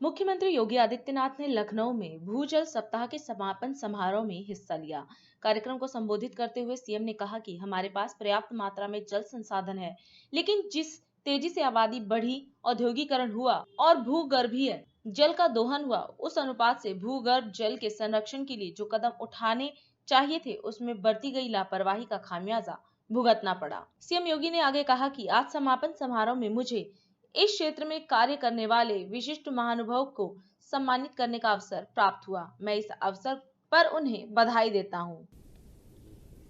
मुख्यमंत्री योगी आदित्यनाथ ने लखनऊ में भूजल सप्ताह के समापन समारोह में हिस्सा लिया। कार्यक्रम को संबोधित करते हुए सीएम ने कहा कि हमारे पास पर्याप्त मात्रा में जल संसाधन है, लेकिन जिस तेजी से आबादी बढ़ी, औद्योगिकरण हुआ और भूगर्भीय जल का दोहन हुआ, उस अनुपात से भूगर्भ जल के संरक्षण के लिए जो कदम उठाने चाहिए थे, उसमें बरती गई लापरवाही का खामियाजा भुगतना पड़ा। सीएम योगी ने आगे कहा कि आज समापन समारोह में मुझे इस क्षेत्र में कार्य करने वाले विशिष्ट महानुभाव को सम्मानित करने का अवसर प्राप्त हुआ। मैं इस अवसर पर उन्हें बधाई देता हूं।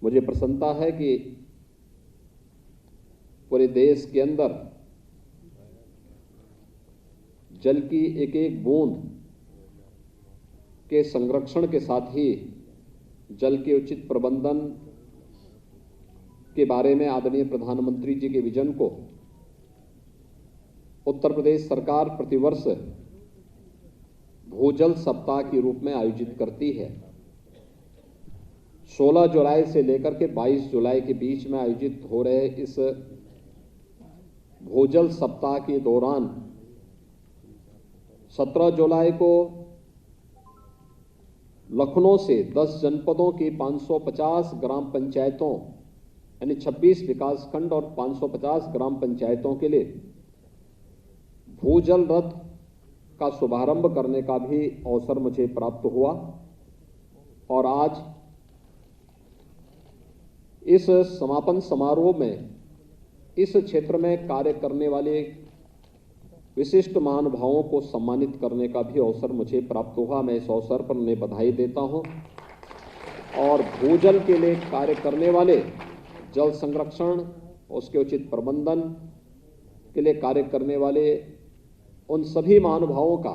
मुझे प्रसन्नता है कि पूरे देश के अंदर जल की एक एक बूंद के संरक्षण के साथ ही जल के उचित प्रबंधन के बारे में आदरणीय प्रधानमंत्री जी के विजन को उत्तर प्रदेश सरकार प्रतिवर्ष भूजल सप्ताह के रूप में आयोजित करती है। 16 जुलाई से लेकर के 22 जुलाई के बीच में आयोजित हो रहे इस भूजल सप्ताह के दौरान 17 जुलाई को लखनऊ से 10 जनपदों की 550 ग्राम पंचायतों यानी 26 विकासखंड और 550 ग्राम पंचायतों के लिए भूजल रथ का शुभारंभ करने का भी अवसर मुझे प्राप्त हुआ और आज इस समापन समारोह में इस क्षेत्र में कार्य करने वाले विशिष्ट महानुभावों को सम्मानित करने का भी अवसर मुझे प्राप्त हुआ। मैं इस अवसर पर उन्हें बधाई देता हूं और भूजल के लिए कार्य करने वाले, जल संरक्षण उसके उचित प्रबंधन के लिए कार्य करने वाले उन सभी महानुभावों का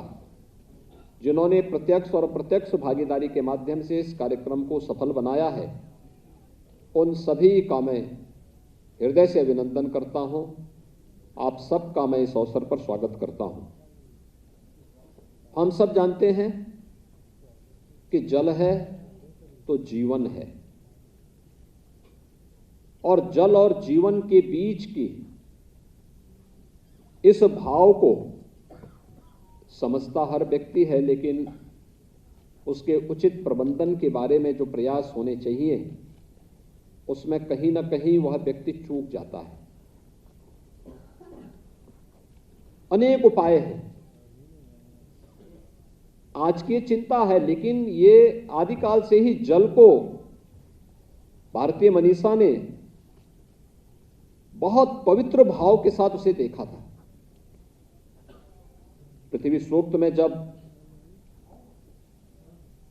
जिन्होंने प्रत्यक्ष और अप्रत्यक्ष भागीदारी के माध्यम से इस कार्यक्रम को सफल बनाया है, उन सभी का मैं हृदय से अभिनंदन करता हूं। आप सबका मैं इस अवसर पर स्वागत करता हूं। हम सब जानते हैं कि जल है तो जीवन है और जल और जीवन के बीच की इस भाव को समझता हर व्यक्ति है, लेकिन उसके उचित प्रबंधन के बारे में जो प्रयास होने चाहिए उसमें कहीं ना कहीं वह व्यक्ति चूक जाता है। अनेक उपाय हैं, आज की चिंता है, लेकिन ये आदिकाल से ही जल को भारतीय मनीषा ने बहुत पवित्र भाव के साथ उसे देखा था। पृथ्वी सूक्त में जब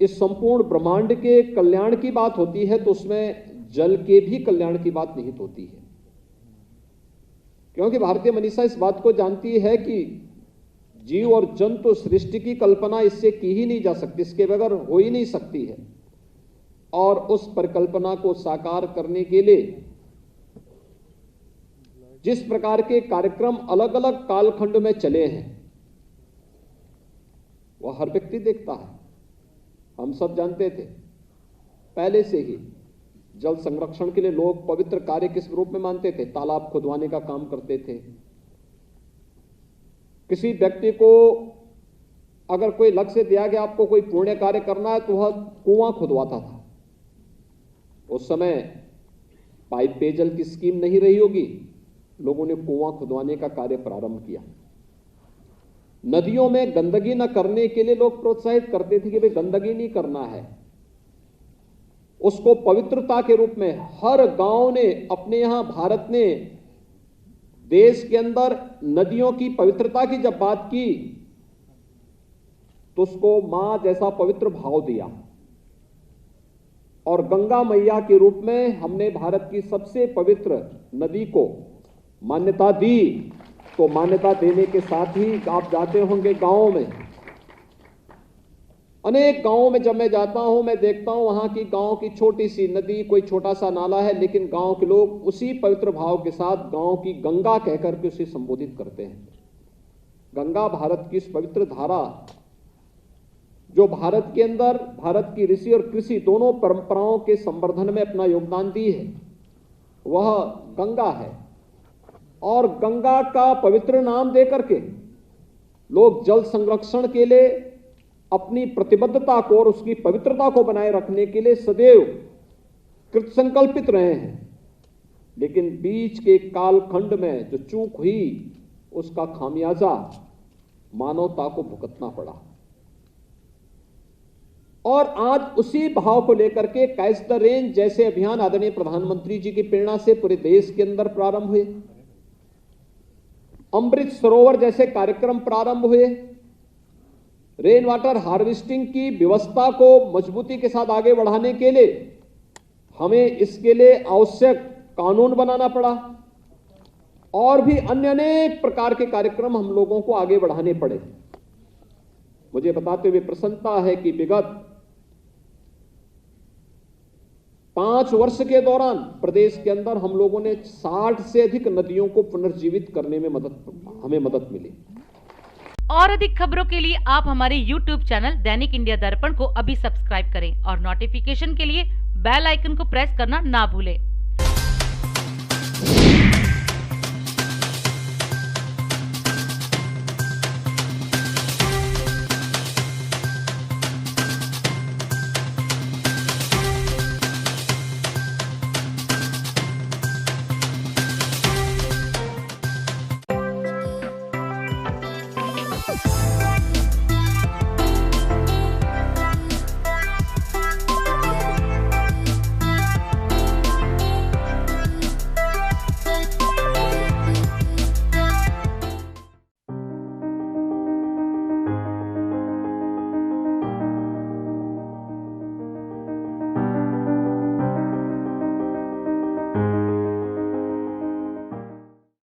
इस संपूर्ण ब्रह्मांड के कल्याण की बात होती है तो उसमें जल के भी कल्याण की बात निहित होती है, क्योंकि भारतीय मनीषा इस बात को जानती है कि जीव और जंतु सृष्टि की कल्पना इससे की ही नहीं जा सकती, इसके बगैर हो ही नहीं सकती है। और उस परिकल्पना को साकार करने के लिए जिस प्रकार के कार्यक्रम अलग अलग कालखंड में चले हैं वह हर व्यक्ति देखता है। हम सब जानते थे पहले से ही जल संरक्षण के लिए लोग पवित्र कार्य किस रूप में मानते थे, तालाब खुदवाने का काम करते थे। किसी व्यक्ति को अगर कोई लक्ष्य दिया गया आपको कोई पुण्य कार्य करना है तो वह कुआं खुदवाता था। उस समय पाइप पेयजल की स्कीम नहीं रही होगी, लोगों ने कुआं खुदवाने का कार्य प्रारंभ किया। नदियों में गंदगी न करने के लिए लोग प्रोत्साहित करते थे कि भाई गंदगी नहीं करना है। उसको पवित्रता के रूप में हर गांव ने अपने यहां, भारत ने देश के अंदर नदियों की पवित्रता की जब बात की तो उसको मां जैसा पवित्र भाव दिया और गंगा मैया के रूप में हमने भारत की सबसे पवित्र नदी को मान्यता दी। तो मान्यता देने के साथ ही आप जाते होंगे गांवों में, अनेक गांवों में जब मैं जाता हूं मैं देखता हूं वहां की गांव की छोटी सी नदी, कोई छोटा सा नाला है, लेकिन गांव के लोग उसी पवित्र भाव के साथ गांव की गंगा कहकर के उसे संबोधित करते हैं। गंगा भारत की इस पवित्र धारा जो भारत के अंदर भारत की ऋषि और कृषि दोनों परंपराओं के संवर्धन में अपना योगदान दी है, वह गंगा है। और गंगा का पवित्र नाम देकर के लोग जल संरक्षण के लिए अपनी प्रतिबद्धता को और उसकी पवित्रता को बनाए रखने के लिए सदैव कृतसंकल्पित रहे हैं, लेकिन बीच के कालखंड में जो चूक हुई उसका खामियाजा मानवता को भुगतना पड़ा। और आज उसी भाव को लेकर के कैच द रेन जैसे अभियान आदरणीय प्रधानमंत्री जी की प्रेरणा से पूरे देश के अंदर प्रारंभ हुए, अमृत सरोवर जैसे कार्यक्रम प्रारंभ हुए, रेन वाटर हार्वेस्टिंग की व्यवस्था को मजबूती के साथ आगे बढ़ाने के लिए हमें इसके लिए आवश्यक कानून बनाना पड़ा और भी अन्य अनेक प्रकार के कार्यक्रम हम लोगों को आगे बढ़ाने पड़े। मुझे बताते हुए प्रसन्नता है कि विगत 5 वर्ष के दौरान प्रदेश के अंदर हम लोगों ने 60 से अधिक नदियों को पुनर्जीवित करने में हमें मदद मिली। और अधिक खबरों के लिए आप हमारे YouTube चैनल दैनिक इंडिया दर्पण को अभी सब्सक्राइब करें और नोटिफिकेशन के लिए बेल आइकन को प्रेस करना ना भूलें।